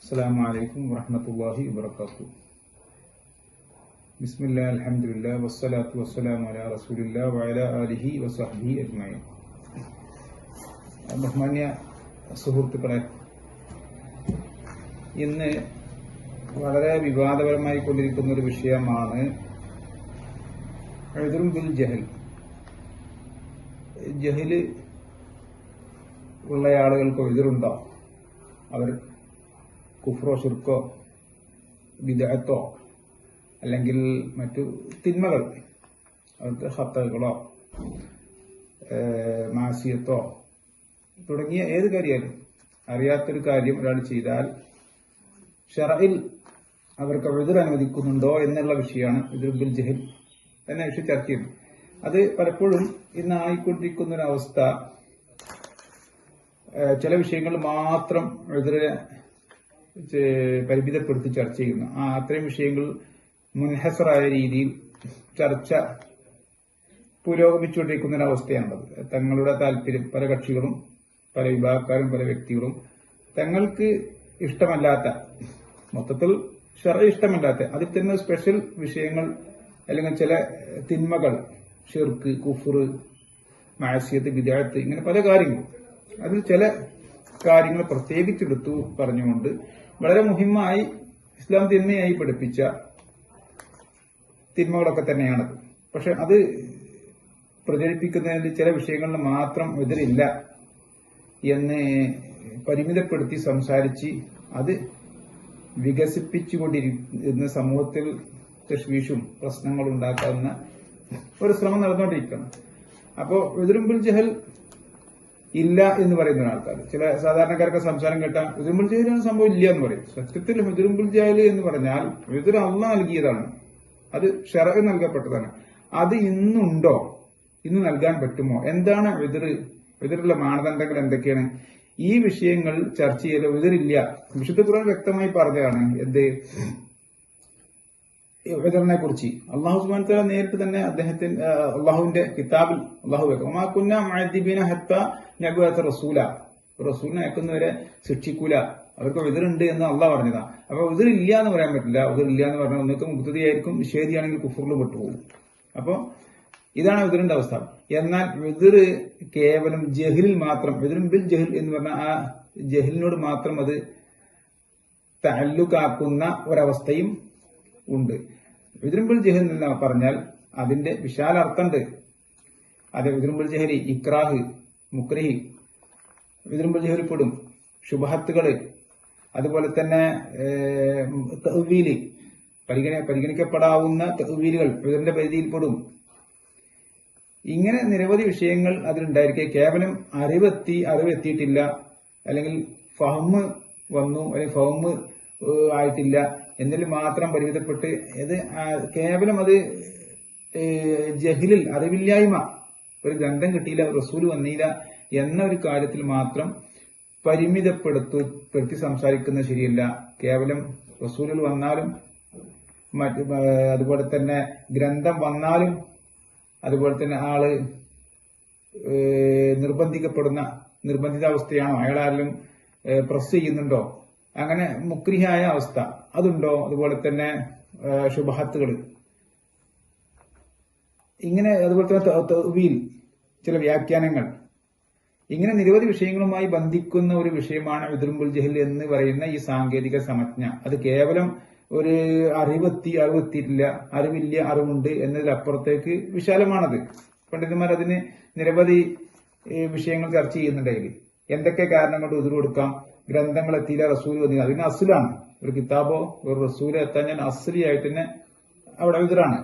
അസ്സലാമു അലൈക്കും വറഹ്മത്തുള്ളാഹി വബറകാതുഹു. ബിസ്മില്ലാഹിൽ അൽഹംദുലില്ലാഹി വസ്സലാത്തു വസ്സലാമു അലാ റസൂലില്ലാഹി വഅലാ ആലിഹി വസഹ്ബിഹി അജ്മഈൻ. ബഹുമാന്യ സുഹൃത്തുക്കളെ, ഇന്ന് വളരെ വിവാദപരമായി കൊണ്ടിരിക്കുന്ന ഒരു വിഷയമാണ് ഉദ്റുൻ ബിൽ ജഹൽ. ജഹല് ഉള്ള ആളുകൾക്ക് ഉദ്റുണ്ടോ? അവർ കുഫ്രോ ശിർക്കോ ബിദ്അത്തോ അല്ലെങ്കിൽ മറ്റു തിന്മകൾ, അവർക്ക് ഖത്തകളോ മാസിയത്തോ തുടങ്ങിയ ഏത് കാര്യമായാലും അറിയാത്തൊരു കാര്യം ഒരാൾ ചെയ്താൽ ശറഇൽ അവർക്ക് ഉദ്ർ അനുവദിക്കുന്നുണ്ടോ എന്നുള്ള വിഷയമാണ് ഉദ്റുൻ ബിൽ ജഹൽ എന്ന വിഷയം ചർച്ച ചെയ്യുന്നത്. അത് പലപ്പോഴും ഇന്ന് ആയിക്കൊണ്ടിരിക്കുന്ന ഒരു അവസ്ഥ, ചില വിഷയങ്ങൾ മാത്രം ഉദ്റിനെ പരിമിതപ്പെടുത്തി ചർച്ച ചെയ്യുന്നു. അത്രയും വിഷയങ്ങൾ മുൻഹസറായ രീതിയിൽ ചർച്ച പുരോഗമിച്ചുകൊണ്ടിരിക്കുന്ന ഒരു അവസ്ഥയാണുള്ളത്. തങ്ങളുടെ താല്പര്യം, പല കക്ഷികളും പല വിഭാഗക്കാരും പല വ്യക്തികളും തങ്ങൾക്ക് ഇഷ്ടമല്ലാത്ത, മൊത്തത്തിൽ ശറഇ ഇഷ്ടമല്ലാത്ത, അതിൽ തന്നെ സ്പെഷ്യൽ വിഷയങ്ങൾ അല്ലെങ്കിൽ ചില തിന്മകൾ, ഷിർക്ക്, കുഫ്ർ, മാസിയത്ത്, ബിദ്അത്ത്, ഇങ്ങനെ പല കാര്യങ്ങളും, അതിൽ ചില കാര്യങ്ങൾ പ്രത്യേകിച്ചെടുത്തു പറഞ്ഞുകൊണ്ട് വളരെ മുഹിമ്മായി ഇസ്ലാം തിന്മയായി പഠിപ്പിച്ച തിന്മകളൊക്കെ തന്നെയാണത്. പക്ഷെ അത് പ്രചരിപ്പിക്കുന്നതിൽ ചില വിഷയങ്ങളിൽ മാത്രം എതിരില്ല എന്ന് പരിമിതപ്പെടുത്തി സംസാരിച്ച് അത് വികസിപ്പിച്ചുകൊണ്ടിരിക്കുന്ന സമൂഹത്തിൽ തശ്വീഷും പ്രശ്നങ്ങളും ഉണ്ടാക്കാവുന്ന ഒരു ശ്രമം നടന്നുകൊണ്ടിരിക്കുകയാണ്. അപ്പോൾ ഉദ്റുൻ ബിൽ ജഹൽ ഇല്ല എന്ന് പറയുന്ന ആൾക്കാർ, ചില സാധാരണക്കാർക്ക് സംസാരം കേട്ടാൽ ഉദ്റുൻ ബിൽ ജഹൽ എന്ന സംഭവം ഇല്ല എന്ന് പറയും. സത്യത്തിൽ ഉദ്റുൻ ബിൽ ജഹൽ എന്ന് പറഞ്ഞാൽ ഉദ്ർ അല്ലാഹ് നൽകിയതാണ്, അത് ശറഅ് നൽകപ്പെട്ടതാണ്. അത് ഇന്നുണ്ടോ? ഇന്ന് നൽകാൻ പറ്റുമോ? എന്താണ് ഉദ്റിലുള്ള മാനദണ്ഡങ്ങൾ എന്തൊക്കെയാണ്? ഈ വിഷയങ്ങൾ ചർച്ച ചെയ്യൽ ഉദ്റില്ല. വിശുദ്ധ ഖുർആൻ വ്യക്തമായി പറഞ്ഞതാണ് എന്ത് ഉദ്റിനെ കുറിച്ച്. അല്ലാഹു സുബ്ഹാനഹു വ തആല നേരിട്ട് തന്നെ അല്ലാഹുവിന്റെ കിതാബിൽ വമാ കുന്നാ മുഅദ്ദിബീന ഹത്താ നബഅത റസൂല, റസൂലിനെ അയക്കുന്നവരെ ശിക്ഷിക്കൂല, അവർക്ക് ഉദ്റുണ്ട് എന്ന് അല്ലാഹ് പറഞ്ഞതാ. അപ്പൊ ഉദ്റില്ല എന്ന് പറയാൻ പറ്റില്ല. ഉദ്റില്ല എന്ന് പറഞ്ഞാൽ ഒന്നൊക്കെ മുബ്തദിയായിരിക്കും, നിഷേധിയാണെങ്കിൽ കുഫറിൽ പെട്ടുപോകും. അപ്പൊ ഇതാണ് ഉദ്റിന്റെ അവസ്ഥ. എന്നാൽ ഉദ്ർ കേവലം ജഹലിൽ മാത്രം, ഉദ്റുൻ ബിൽ ജഹൽ എന്ന് പറഞ്ഞാൽ ആ ജഹലിനോട് മാത്രം അത് തഅല്ലുഖാക്കുന്ന ഒരവസ്ഥയും ഉണ്ട്. ഉദ്റുൻ ബിൽ ജഹൽ എന്ന് പറഞ്ഞാൽ അതിന്റെ വിശാല അർത്ഥമുണ്ട്. അത് ഉദ്റുൻ ബിൽ ജഹൽ ഇക്രാഹ്, മുക്രിഹ് ഉദ്റുൻ ബിൽ ജഹൽ പെടും. ശുബഹത്തുകള്, അതുപോലെ തന്നെ തഅ്വീല്, പരിഗണിക്കപ്പെടാവുന്ന തഅ്വീലുകൾ ഉദ്റിന്റെ പരിധിയിൽ പെടും. ഇങ്ങനെ നിരവധി വിഷയങ്ങൾ അതിലുണ്ടായിരിക്കെ കേവലം അറിവെത്തിയിട്ടില്ല, അല്ലെങ്കിൽ ഫഹ്മ് വന്നു, അല്ലെങ്കിൽ ഫഹ്മ് ആയിട്ടില്ല എന്നതിൽ മാത്രം പരിമിതപ്പെട്ട് ഇത് കേവലം അത് ജഹലിൽ, അറിവില്ലായ്മ, ഒരു ഗ്രന്ഥം കിട്ടിയില്ല, റസൂൽ വന്നില്ല എന്ന ഒരു കാര്യത്തിൽ മാത്രം പരിമിതപ്പെടുത്തി സംസാരിക്കുന്നത് ശരിയല്ല. കേവലം റസൂലുകൾ വന്നാലും അതുപോലെ തന്നെ ഗ്രന്ഥം വന്നാലും അതുപോലെ തന്നെ ആള് നിർബന്ധിതാവസ്ഥയാണോ, അയാളാരെങ്കിലും പ്രസ് ചെയ്യുന്നുണ്ടോ, അങ്ങനെ മുക്രിഹായ അവസ്ഥ അതുണ്ടോ, അതുപോലെ തന്നെ ശുബഹത്തുകൾ, ഇങ്ങനെ അതുപോലെ തന്നെ തഅ്വീൽ, ചില വ്യാഖ്യാനങ്ങൾ, ഇങ്ങനെ നിരവധി വിഷയങ്ങളുമായി ബന്ധിക്കുന്ന ഒരു വിഷയമാണ് ഉദ്റുൻ ബിൽ ജഹൽ എന്ന് പറയുന്ന ഈ സാങ്കേതിക സമജ്ഞ. അത് കേവലം ഒരു അറിവെത്തിയിട്ടില്ല, അറിവില്ല, അറിവുണ്ട് എന്നതിലപ്പുറത്തേക്ക് വിശാലമാണത്. പണ്ഡിതന്മാർ അതിന് നിരവധി വിഷയങ്ങൾ ചർച്ച ചെയ്യുന്നുണ്ടെങ്കിൽ എന്തൊക്കെ കാരണം കൊണ്ട് ഉദ്ർ കൊടുക്കാം. ഗ്രന്ഥങ്ങൾ എത്തിയില്ല, റസൂൽ വന്നില്ല, അതിന് അസ്ലാണ്. ഒരു കിതാബോ ഒരു റസൂൽ എത്താൻ ഞാൻ അസ്ലിയായിട്ട് തന്നെ അവിടെ ഉദ്റാണ്.